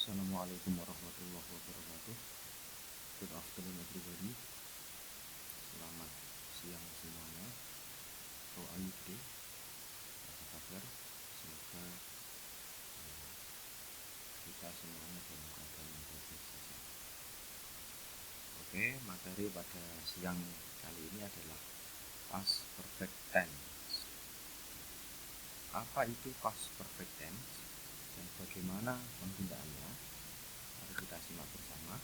Assalamualaikum warahmatullahi wabarakatuh. Good afternoon everybody. Selamat siang semuanya. How are you today? Apa kabar? Semoga kita semuanya dalam keadaan yang baik-baik saja. Oke, materi pada siang kali ini adalah past perfect tense. Apa itu past perfect tense dan bagaimana penggunaannya? Mari kita simak bersama.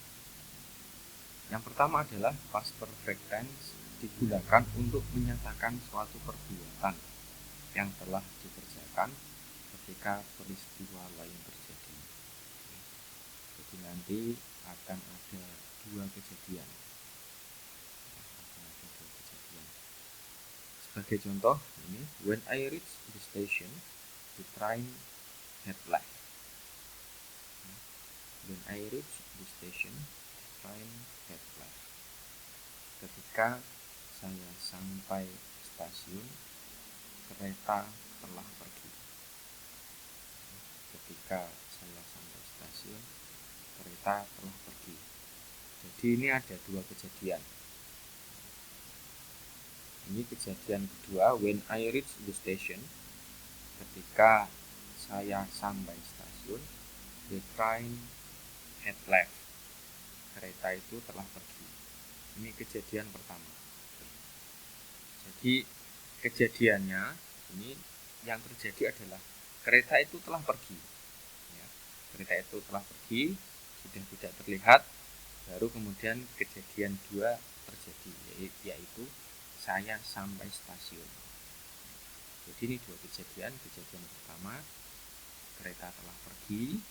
Yang pertama adalah past perfect tense digunakan untuk menyatakan suatu perbuatan yang telah dikerjakan ketika peristiwa lain terjadi. Jadi nanti akan ada dua kejadian. Sebagai contoh, ini when I reached the station, the train had left. When I reached the station, the train had left. Ketika saya sampai stasiun, kereta telah pergi. Ketika saya sampai stasiun, kereta telah pergi. Jadi ini ada dua kejadian. Ini kejadian kedua, when I reach the station. Ketika saya sampai stasiun, the train had left. Kereta itu telah pergi. Ini kejadian pertama. Jadi kejadiannya ini yang terjadi adalah kereta itu telah pergi. Ya, kereta itu telah pergi, sudah tidak terlihat. Baru kemudian kejadian dua terjadi, yaitu saya sampai stasiun. Jadi ini dua kejadian. Kejadian pertama, kereta telah pergi.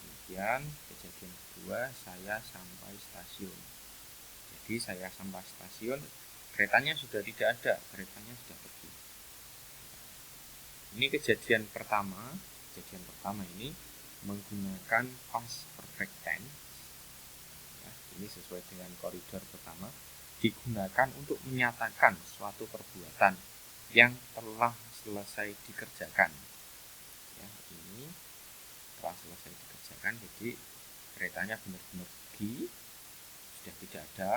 Kemudian kejadian kedua, saya sampai stasiun. Jadi saya sampai stasiun, keretanya sudah tidak ada, keretanya sudah pergi. Ini kejadian pertama. Kejadian pertama ini menggunakan past perfect tense. Ya, ini sesuai dengan koridor pertama, digunakan untuk menyatakan suatu perbuatan yang telah selesai dikerjakan. Ya, ini telah selesai dikerjakan, jadi keretanya benar-benar pergi, sudah tidak ada.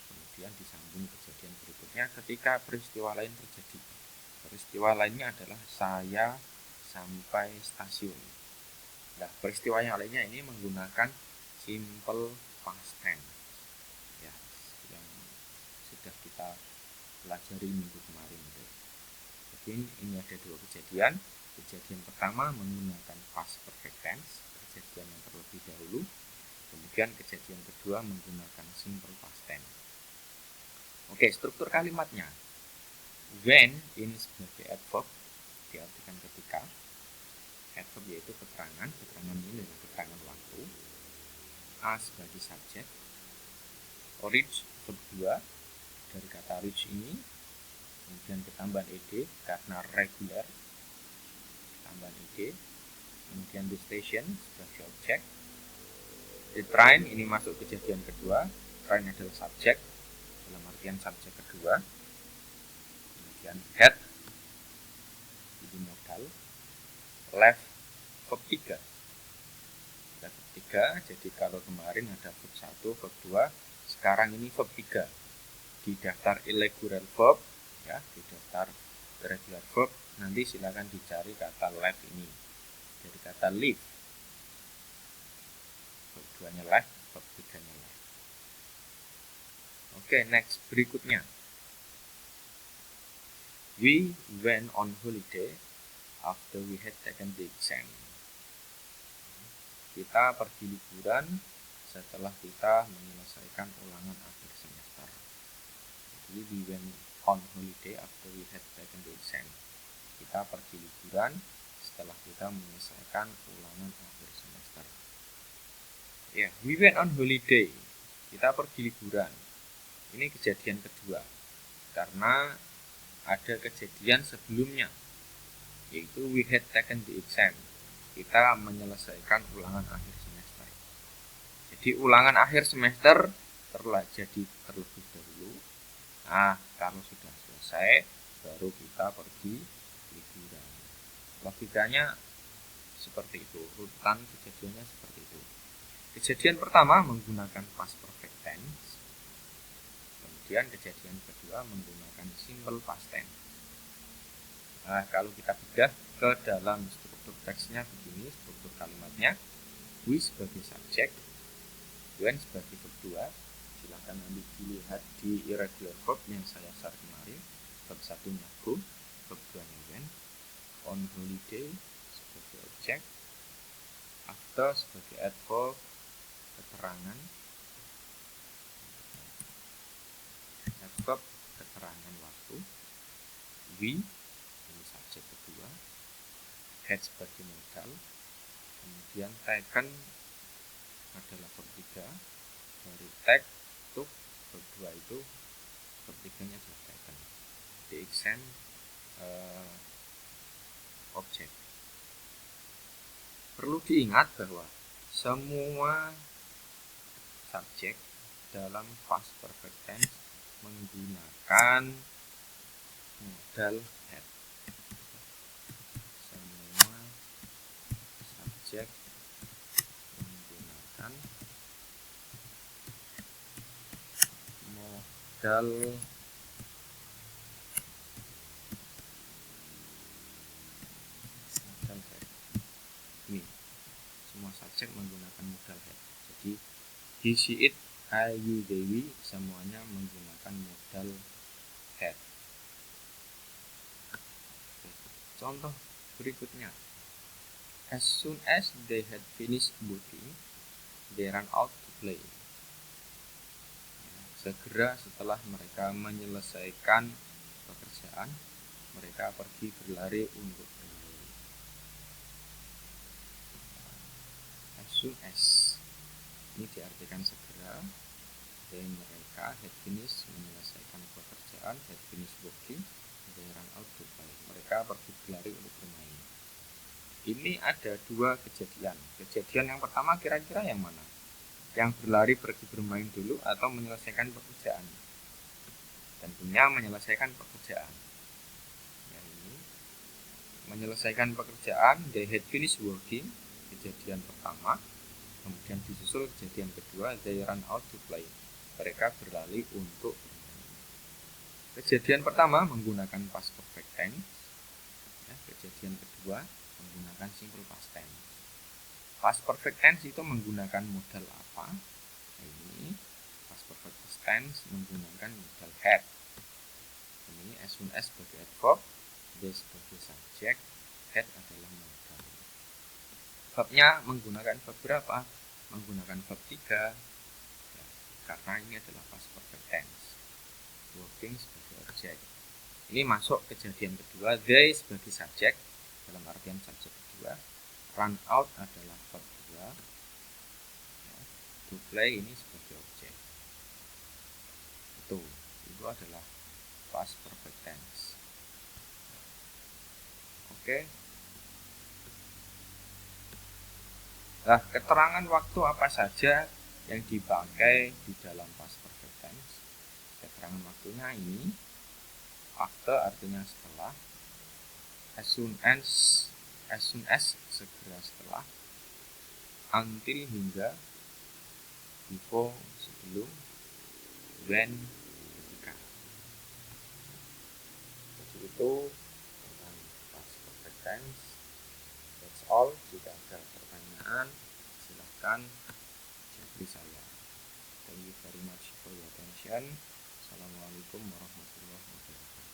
Kemudian disambung kejadian berikutnya ketika peristiwa lain terjadi. Peristiwa lainnya adalah saya sampai stasiun. Nah, peristiwa yang lainnya ini menggunakan simple past tense. Ya, yang sudah kita pelajari minggu kemarin. Jadi ini ada dua kejadian. Kejadian pertama menggunakan past perfect tense, kejadian yang terlebih dahulu. Kemudian kejadian kedua menggunakan simple past tense. Oke, struktur kalimatnya. When ini sebagai adverb, diartikan ketika. Adverb yaitu keterangan. Keterangan ini adalah keterangan waktu. A sebagai subjek. Reach verb 2 dari kata reach ini. Kemudian ketambahan ed karena regular. Tambahan ed. Kemudian the station sebagai objek. The train ini masuk kejadian kedua. Train adalah subjek dalam artian subjek kedua. Kemudian had jadi modal. Left verb 3. Verb 3, jadi kalau kemarin ada verb 1, verb 2, sekarang ini verb 3. Di daftar irregular verb, ya, di daftar irregular verb, nanti silakan dicari kata left ini. Dari kata live. Verb 2-nya left, verb 3-nya left. Oke, next berikutnya. We went on holiday after we had taken the exam. Kita pergi liburan setelah kita menyelesaikan ulangan akhir semester. Jadi we went on holiday after we had taken the exam. Kita pergi liburan setelah kita menyelesaikan ulangan akhir semester. Ya, we went on holiday. Kita pergi liburan. Ini kejadian kedua. Karena ada kejadian sebelumnya, yaitu we had taken the exam. Kita menyelesaikan ulangan akhir semester. Jadi ulangan akhir semester telah jadi terlebih dahulu. Nah, kalau sudah selesai, baru kita pergi liburan. Logikanya seperti itu, urutan kejadiannya seperti itu. Kejadian pertama menggunakan past perfect tense, kemudian kejadian kedua menggunakan simple past tense. Nah, kalau kita bedah ke dalam struktur teksnya begini, struktur kalimatnya, we sebagai subjek, when sebagai verb 2. Silahkan nanti dilihat di irregular verb yang saya share kemarin. Verb 1-nya go, verb 2-nya when. On holiday sebagai objek, after sebagai adverb, keterangan, adverb keterangan waktu, we ini subjek kedua, had sebagai modal, kemudian taken adalah verb 3, dari take to verb 2 itu verb 3-nya adalah taken, the exam objek. Perlu diingat bahwa semua subjek dalam past perfect tense menggunakan modal had. Semua subjek menggunakan modal had. Ini semua subjek menggunakan modal had. Jadi he, she, it, I, you, they, we semuanya menggunakan modal had. Contoh berikutnya, as soon as they had finished working, they ran out to play. Segera setelah mereka menyelesaikan pekerjaan, mereka pergi berlari untuk bermain. As soon as ini diartikan segera. Dan mereka had finished menyelesaikan pekerjaan, had finished working, they ran out to play. Mereka pergi berlari untuk bermain. Ini ada dua kejadian. Kejadian yang pertama kira-kira yang mana? Yang berlari pergi bermain dulu atau menyelesaikan pekerjaan? Tentunya menyelesaikan pekerjaan. Yang ini menyelesaikan pekerjaan, they had finished working, kejadian pertama. Kemudian disusul kejadian kedua, they ran out to play. Mereka berlari untuk bermain. Kejadian pertama menggunakan past perfect tense. Ya, kejadian kedua menggunakan simple past tense. Past perfect tense itu menggunakan modal apa? Nah, ini past perfect tense menggunakan modal had. Ini as soon as sebagai adverb, they sebagai subjek, had adalah modal. Verbnya menggunakan verb berapa? Menggunakan verb 3. Ya, karena ini adalah past perfect tense. Working sebagai objek. Ini masuk kejadian kedua, they sebagai subjek dalam artian subjek kedua. Run out adalah verb 2. Ya, to play ini sebagai objek. Itu adalah past perfect tense. Oke. Nah, keterangan waktu apa saja yang dipakai di dalam past perfect tense? Keterangan waktunya ini, after artinya setelah, as soon as segera setelah, until hingga, before sebelum, when ketika. Jadi itu tentang past perfect tense. That's all. Jika ada pertanyaan silahkan japri saya. Thank you very much for your attention. Assalamualaikum warahmatullahi wabarakatuh.